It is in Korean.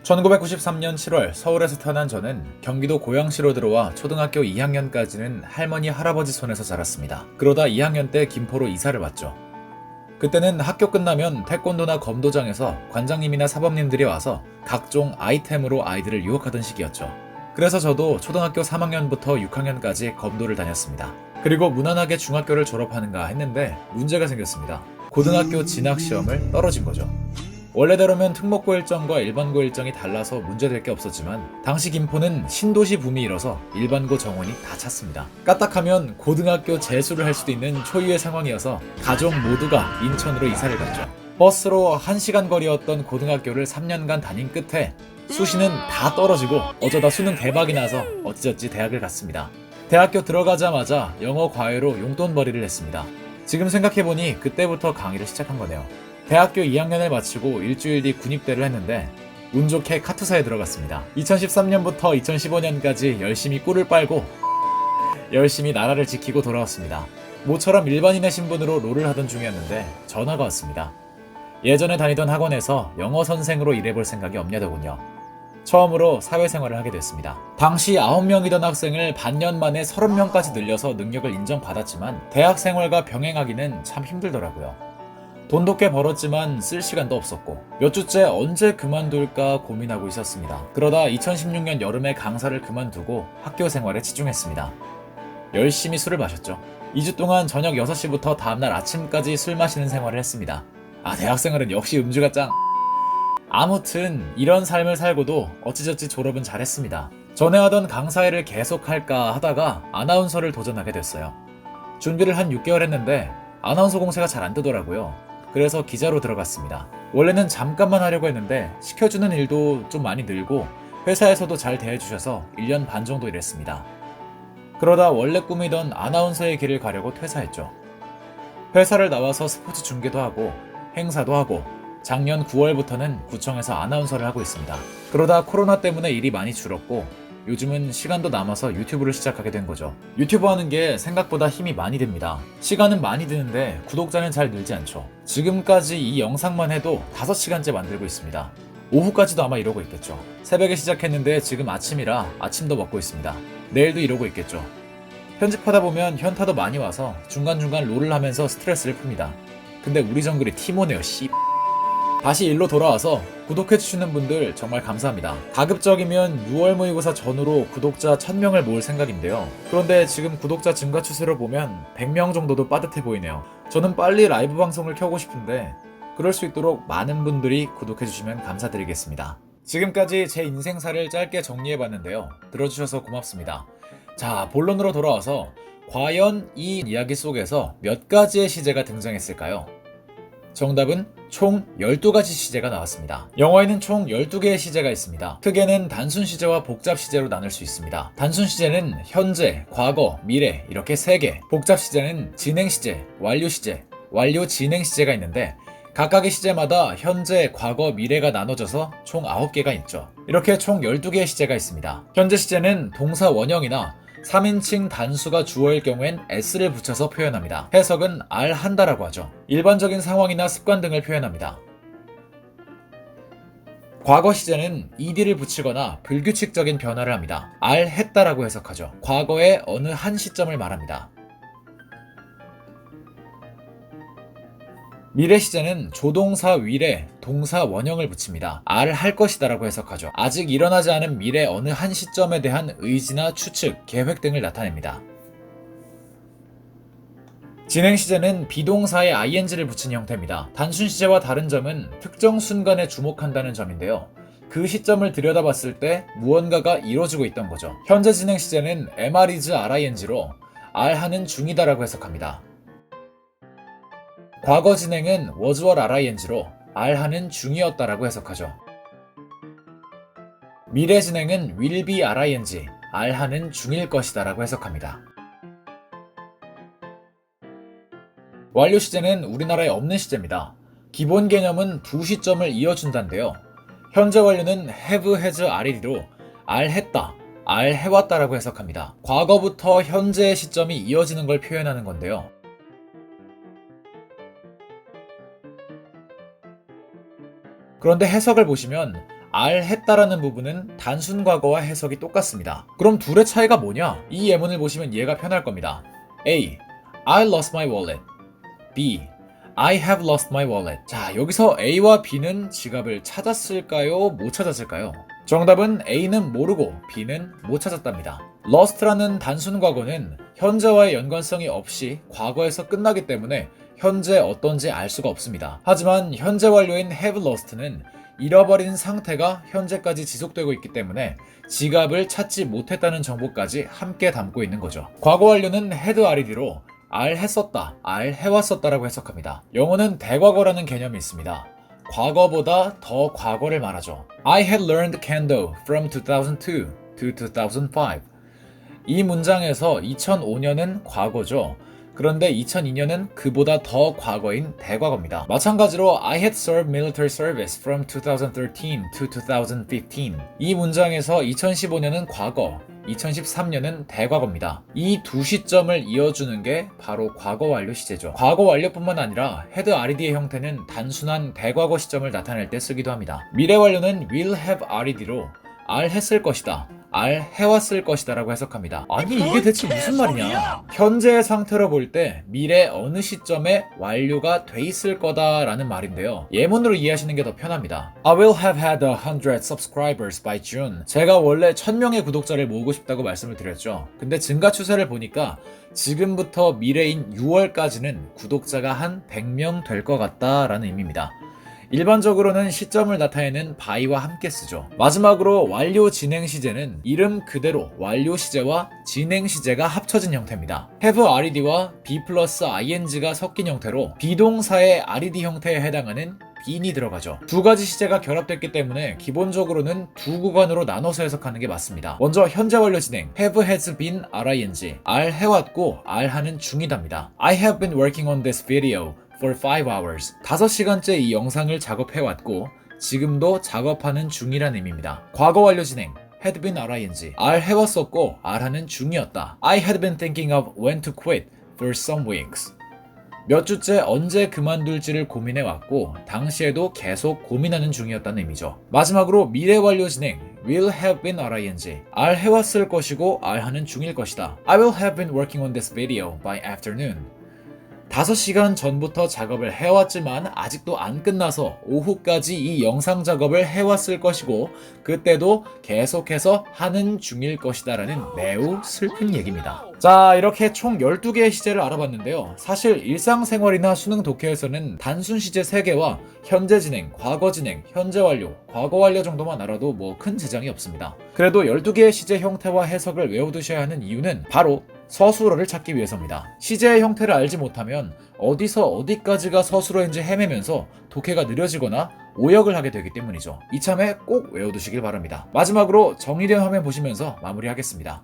1993년 7월 서울에서 태어난 저는 경기도 고양시로 들어와 초등학교 2학년까지는 할머니 할아버지 손에서 자랐습니다. 그러다 2학년 때 김포로 이사를 왔죠. 그때는 학교 끝나면 태권도나 검도장에서 관장님이나 사범님들이 와서 각종 아이템으로 아이들을 유혹하던 시기였죠. 그래서 저도 초등학교 3학년부터 6학년까지 검도를 다녔습니다. 그리고 무난하게 중학교를 졸업하는가 했는데 문제가 생겼습니다. 고등학교 진학시험을 떨어진 거죠. 원래대로면 특목고 일정과 일반고 일정이 달라서 문제될 게 없었지만 당시 김포는 신도시 붐이 일어서 일반고 정원이 다 찼습니다. 까딱하면 고등학교 재수를 할 수도 있는 초유의 상황이어서 가족 모두가 인천으로 이사를 갔죠. 버스로 1시간 거리였던 고등학교를 3년간 다닌 끝에 수시는 다 떨어지고 어쩌다 수능 대박이 나서 어찌저찌 대학을 갔습니다. 대학교 들어가자마자 영어 과외로 용돈벌이를 했습니다. 지금 생각해보니 그때부터 강의를 시작한 거네요. 대학교 2학년을 마치고 일주일 뒤 군입대를 했는데 운 좋게 카투사에 들어갔습니다. 2013년부터 2015년까지 열심히 꿀을 빨고 열심히 나라를 지키고 돌아왔습니다. 모처럼 일반인의 신분으로 롤을 하던 중이었는데 전화가 왔습니다. 예전에 다니던 학원에서 영어 선생으로 일해볼 생각이 없냐더군요. 처음으로 사회생활을 하게 됐습니다. 당시 9명이던 학생을 반년 만에 30명까지 늘려서 능력을 인정받았지만 대학생활과 병행하기는 참 힘들더라고요. 돈도 꽤 벌었지만 쓸 시간도 없었고 몇 주째 언제 그만둘까 고민하고 있었습니다. 그러다 2016년 여름에 강사를 그만두고 학교 생활에 집중했습니다. 열심히 술을 마셨죠. 2주 동안 저녁 6시부터 다음날 아침까지 술 마시는 생활을 했습니다. 대학생활은 역시 음주가 짱. 아무튼 이런 삶을 살고도 어찌저찌 졸업은 잘했습니다. 전에 하던 강사 일을 계속할까 하다가 아나운서를 도전하게 됐어요. 준비를 한 6개월 했는데 아나운서 공세가 잘 안 뜨더라고요. 그래서 기자로 들어갔습니다. 원래는 잠깐만 하려고 했는데 시켜주는 일도 좀 많이 늘고 회사에서도 잘 대해주셔서 1년 반 정도 일했습니다. 그러다 원래 꿈이던 아나운서의 길을 가려고 퇴사했죠. 회사를 나와서 스포츠 중계도 하고 행사도 하고 작년 9월부터는 구청에서 아나운서를 하고 있습니다. 그러다 코로나 때문에 일이 많이 줄었고 요즘은 시간도 남아서 유튜브를 시작하게 된 거죠. 유튜브 하는 게 생각보다 힘이 많이 듭니다. 시간은 많이 드는데 구독자는 잘 늘지 않죠. 지금까지 이 영상만 해도 5시간째 만들고 있습니다. 오후까지도 아마 이러고 있겠죠. 새벽에 시작했는데 지금 아침이라 아침도 먹고 있습니다. 내일도 이러고 있겠죠. 편집하다 보면 현타도 많이 와서 중간중간 롤을 하면서 스트레스를 풉니다. 근데 우리 정글이 티모네요 씨. 다시 일로 돌아와서 구독해주시는 분들 정말 감사합니다. 가급적이면 6월 모의고사 전후로 구독자 1000명을 모을 생각인데요. 그런데 지금 구독자 증가 추세로 보면 100명 정도도 빠듯해 보이네요. 저는 빨리 라이브 방송을 켜고 싶은데 그럴 수 있도록 많은 분들이 구독해주시면 감사드리겠습니다. 지금까지 제 인생사를 짧게 정리해봤는데요. 들어주셔서 고맙습니다. 자, 본론으로 돌아와서 과연 이 이야기 속에서 몇 가지의 시제가 등장했을까요? 정답은 총 12가지 시제가 나왔습니다. 영어에는 총 12개의 시제가 있습니다. 크게는 단순 시제와 복잡 시제로 나눌 수 있습니다. 단순 시제는 현재, 과거, 미래 이렇게 3개, 복잡 시제는 진행 시제, 완료 시제, 완료 진행 시제가 있는데 각각의 시제마다 현재, 과거, 미래가 나눠져서 총 9개가 있죠. 이렇게 총 12개의 시제가 있습니다. 현재 시제는 동사 원형이나 3인칭 단수가 주어일 경우엔 s를 붙여서 표현합니다. 해석은 한다라고 하죠. 일반적인 상황이나 습관 등을 표현합니다. 과거 시제는 ed를 붙이거나 불규칙적인 변화를 합니다. 했다라고 해석하죠. 과거의 어느 한 시점을 말합니다. 미래 시제는 조동사 위래 동사 원형을 붙입니다. 할 것이다 라고 해석하죠. 아직 일어나지 않은 미래 어느 한 시점에 대한 의지나 추측, 계획 등을 나타냅니다. 진행 시제는 비동사에 ing를 붙인 형태입니다. 단순 시제와 다른 점은 특정 순간에 주목한다는 점인데요. 그 시점을 들여다봤을 때 무언가가 이루어지고 있던 거죠. 현재 진행 시제는 mr is ring로 하는 중이다 라고 해석합니다. 과거 진행은 was were ring로 하는 중이었다라고 해석하죠. 미래 진행은 will be ring, 하는 중일 것이다 라고 해석합니다. 완료 시제는 우리나라에 없는 시제입니다. 기본 개념은 두 시점을 이어준다인데요. 현재 완료는 have, has, re로 했다, 해왔다 라고 해석합니다. 과거부터 현재의 시점이 이어지는 걸 표현하는 건데요. 그런데 해석을 보시면 R 했다라는 부분은 단순 과거와 해석이 똑같습니다. 그럼 둘의 차이가 뭐냐? 이 예문을 보시면 이해가 편할 겁니다. A. I lost my wallet. B. I have lost my wallet. 자, 여기서 A와 B는 지갑을 찾았을까요? 못 찾았을까요? 정답은 A는 모르고 B는 못 찾았답니다. lost라는 단순 과거는 현재와의 연관성이 없이 과거에서 끝나기 때문에 현재 어떤지 알 수가 없습니다. 하지만 현재 완료인 have lost는 잃어버린 상태가 현재까지 지속되고 있기 때문에 지갑을 찾지 못했다는 정보까지 함께 담고 있는 거죠. 과거 완료는 had RED로 R 했었다, R 해왔었다라고 해석합니다. 영어는 대과거라는 개념이 있습니다. 과거보다 더 과거를 말하죠. I had learned Kendo from 2002 to 2005. 이 문장에서 2005년은 과거죠. 그런데 2002년은 그보다 더 과거인 대과거입니다. 마찬가지로 I had served military service from 2013 to 2015. 이 문장에서 2015년은 과거, 2013년은 대과거입니다. 이 두 시점을 이어주는 게 바로 과거 완료 시제죠. 과거 완료뿐만 아니라 had RED의 형태는 단순한 대과거 시점을 나타낼 때 쓰기도 합니다. 미래 완료는 will have RED로 R 했을 것이다, R 해왔을 것이다 라고 해석합니다. 아니 이게 대체 무슨 말이냐? 현재의 상태로 볼 때 미래 어느 시점에 완료가 돼 있을 거다 라는 말인데요. 예문으로 이해하시는 게 더 편합니다. I will have had 100 subscribers by June. 제가 원래 1000명의 구독자를 모으고 싶다고 말씀을 드렸죠. 근데 증가 추세를 보니까 지금부터 미래인 6월까지는 구독자가 한 100명 될 것 같다 라는 의미입니다. 일반적으로는 시점을 나타내는 by와 함께 쓰죠. 마지막으로 완료 진행 시제는 이름 그대로 완료 시제와 진행 시제가 합쳐진 형태입니다. have RED와 be 플러스 ing가 섞인 형태로 비동사의 RED 형태에 해당하는 bean이 들어가죠. 두 가지 시제가 결합됐기 때문에 기본적으로는 두 구간으로 나눠서 해석하는 게 맞습니다. 먼저 현재 완료 진행 have has been RING R 해왔고 R 하는 중이답니다. I have been working on this video for 5 hours. 5시간째 이 영상을 작업해왔고 지금도 작업하는 중이란 의미입니다. 과거 완료 진행 had been RING R 해왔었고 R 하는 중이었다. I had been thinking of when to quit for some weeks. 몇 주째 언제 그만둘지를 고민해왔고 당시에도 계속 고민하는 중이었다는 의미죠. 마지막으로 미래 완료 진행 will have been RING R 해왔을 것이고 R 하는 중일 것이다. I will have been working on this video by afternoon. 5시간 전부터 작업을 해왔지만 아직도 안 끝나서 오후까지 이 영상 작업을 해왔을 것이고 그때도 계속해서 하는 중일 것이다 라는 매우 슬픈 얘기입니다. 자, 이렇게 총 12개의 시제를 알아봤는데요. 사실 일상생활이나 수능 독해에서는 단순 시제 3개와 현재 진행, 과거 진행, 현재 완료, 과거 완료 정도만 알아도 뭐 큰 지장이 없습니다. 그래도 12개의 시제 형태와 해석을 외워두셔야 하는 이유는 바로 서술어를 찾기 위해서입니다. 시제의 형태를 알지 못하면 어디서 어디까지가 서술어인지 헤매면서 독해가 느려지거나 오역을 하게 되기 때문이죠. 이참에 꼭 외워두시길 바랍니다. 마지막으로 정리된 화면 보시면서 마무리하겠습니다.